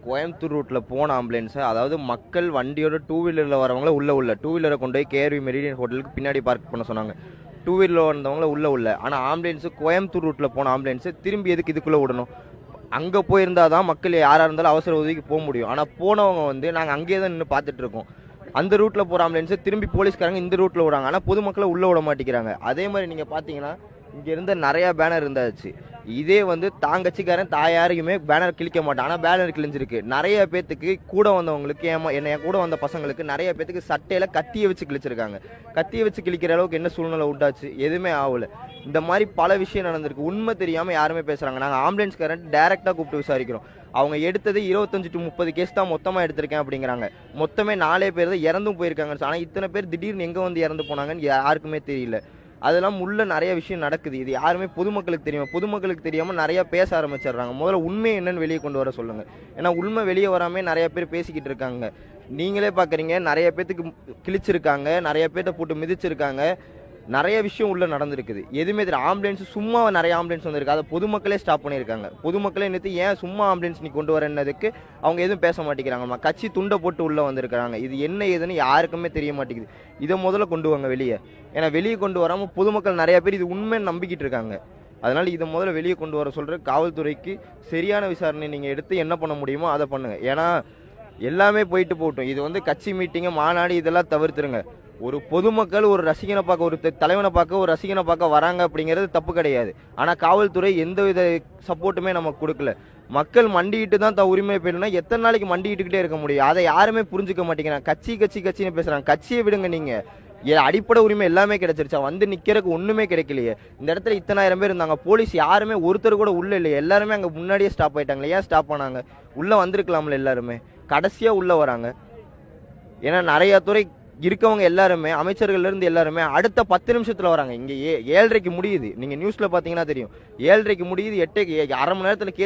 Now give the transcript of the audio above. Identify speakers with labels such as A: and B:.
A: கோயம்புத்தூர் ரூட்டில் போன ஆம்புலன்ஸை, அதாவது மக்கள் வண்டியோட டூ வீலரில் வரவங்கள உள்ள டூ வீலரை கொண்டு போய் கேஆர்வி மெரிடியன் ஹோட்டலுக்கு பின்னாடி பார்க் பண்ண சொன்னாங்க. டூ வீலரில் வந்தவங்கள உள்ள ஆனால் ஆம்புலன்ஸு கோயம்புத்தூர் ரூட்டில் போன ஆம்புலன்ஸு திரும்பி எதுக்கு இதுக்குள்ளே விடணும்? அங்கே போயிருந்தால் தான் மக்கள் யாராக இருந்தாலும் அவசர உதவிக்கு போக முடியும். ஆனால் போனவங்க வந்து நாங்கள் அங்கேயே தான் நின்று பார்த்துட்டு இருக்கோம். அந்த ரூட்டில் போகிற ஆம்புலன்ஸை திரும்பி போலீஸ்காரங்க இந்த ரூட்டில் விடுறாங்க. ஆனால் பொதுமக்களை உள்ளே விட மாட்டேங்கிறாங்க. அதே மாதிரி நீங்கள் பார்த்தீங்கன்னா இங்கே இருந்த நிறையா பேனர் இருந்தாச்சு. இதே வந்து தாங்கச்சிக்காரன் யாரையுமே பேனர் கிழிக்க மாட்டான். ஆனால் பேனர் கிழிஞ்சிருக்கு. நிறைய பேத்துக்கு கூட வந்தவங்களுக்கு என் கூட வந்த பசங்களுக்கு நிறைய பேத்துக்கு சட்டையில் கத்தியை வச்சு கிழிச்சிருக்காங்க. கத்தியை வச்சு கிழிக்கிற அளவுக்கு என்ன சூழ்நிலை உண்டாச்சு? எதுவுமே ஆகலை. இந்த மாதிரி பல விஷயம் நடந்திருக்கு. உண்மை தெரியாமல் யாருமே பேசுகிறாங்க. நாங்கள் ஆம்புலன்ஸ்காரன் டேரெக்டாக கூப்பிட்டு விசாரிக்கிறோம். அவங்க எடுத்தது 25 to 30 கேஸ் தான் மொத்தமாக எடுத்திருக்கேன் அப்படிங்கிறாங்க. மொத்தமே 4 பேர் தான் இறந்தும் போயிருக்காங்க. ஆனால் இத்தனை பேர் திடீர்னு எங்கே வந்து இறந்து போனாங்கன்னு யாருக்குமே தெரியல. அதெல்லாம் உள்ள நிறைய விஷயம் நடக்குது. இது யாருமே பொதுமக்களுக்கு தெரியும். பொதுமக்களுக்கு தெரியாமல் நிறையா பேச ஆரம்பிச்சிடுறாங்க. முதல்ல உண்மை என்னன்னு வெளியே கொண்டு வர சொல்லுங்கள். ஏன்னா உண்மை வெளியே வராமல் நிறைய பேர் பேசிக்கிட்டு இருக்காங்க. நீங்களே பார்க்குறீங்க, நிறைய பேத்துக்கு கிழிச்சிருக்காங்க, நிறைய பேர்த்த போட்டு மிதிச்சிருக்காங்க. நிறைய விஷயம் உள்ள நடந்திருக்குது. எதுவுமே தெரியும். ஆம்புலன்ஸ் சும்மா நிறைய ஆம்புலன்ஸ் வந்திருக்கு. அதை பொதுமக்களே ஸ்டாப் பண்ணியிருக்காங்க. பொதுமக்களே நிறுத்தி ஏன் சும்மா ஆம்புலன்ஸ் நீ கொண்டு வரன்னதுக்கு அவங்க எதுவும் பேச மாட்டேங்கிறாங்கம்மா. கட்சி துண்டை போட்டு உள்ளே வந்திருக்கிறாங்க. இது என்ன ஏதுன்னு யாருக்குமே தெரிய மாட்டேங்குது. இதை முதல்ல கொண்டு வாங்க வெளியே. ஏன்னா வெளியே கொண்டு வராமல் பொதுமக்கள் நிறைய பேர் இது உண்மைன்னு நம்பிக்கிட்டு இருக்காங்க. அதனால் இதை முதல்ல வெளியே கொண்டு வர சொல்கிற காவல்துறைக்கு சரியான விசாரணை நீங்கள் எடுத்து என்ன பண்ண முடியுமோ அதை பண்ணுங்கள். ஏன்னா எல்லாமே போயிட்டு போகட்டும். இது வந்து கட்சி மீட்டிங்கு மாநாடு இதெல்லாம் தவிர்த்துருங்க. ஒரு பொதுமக்கள் ஒரு ரசிகனை பார்க்க, ஒரு தலைவனை பார்க்க, ஒரு ரசிகனை பார்க்க வராங்க அப்படிங்கிறது தப்பு கிடையாது. ஆனால் காவல்துறை எந்தவித சப்போர்ட்டுமே நமக்கு கொடுக்கல. மக்கள் மண்டிக்கிட்டு தான் உரிமை போயிடுனா எத்தனை நாளைக்கு மண்டிக்கிட்டுக்கிட்டே இருக்க முடியும்? அதை யாருமே புரிஞ்சுக்க மாட்டேங்கிறாங்க. கட்சின்னு பேசுகிறாங்க. கட்சியை விடுங்க. நீங்கள் அடிப்படை உரிமை எல்லாமே கிடைச்சிருச்சா? வந்து நிற்கிறதுக்கு ஒன்றுமே கிடைக்கலையே. இந்த இடத்துல இத்தனாயிரம் பேர் இருந்தாங்க. போலீஸ் யாருமே ஒருத்தர் கூட உள்ளே இல்லையே. எல்லாருமே அங்கே முன்னாடியே ஸ்டாப் ஆயிட்டாங்களே. ஏன் ஸ்டாப் ஆனாங்க? உள்ளே வந்திருக்கலாம்ல எல்லாருமே. கடைசியாக உள்ளே வராங்க. ஏன்னா நிறைய துறை இருக்கவங்க எல்லாருமே, அமைச்சர்கள்லேருந்து எல்லாருமே அடுத்த 10 நிமிஷத்தில் வராங்க. இங்கே 7:30க்கு முடியுது. நீங்கள் நியூஸில் பார்த்தீங்கன்னா தெரியும். 7:30க்கு முடியுது. 8 அரை மணி நேரத்தில் கேஸ்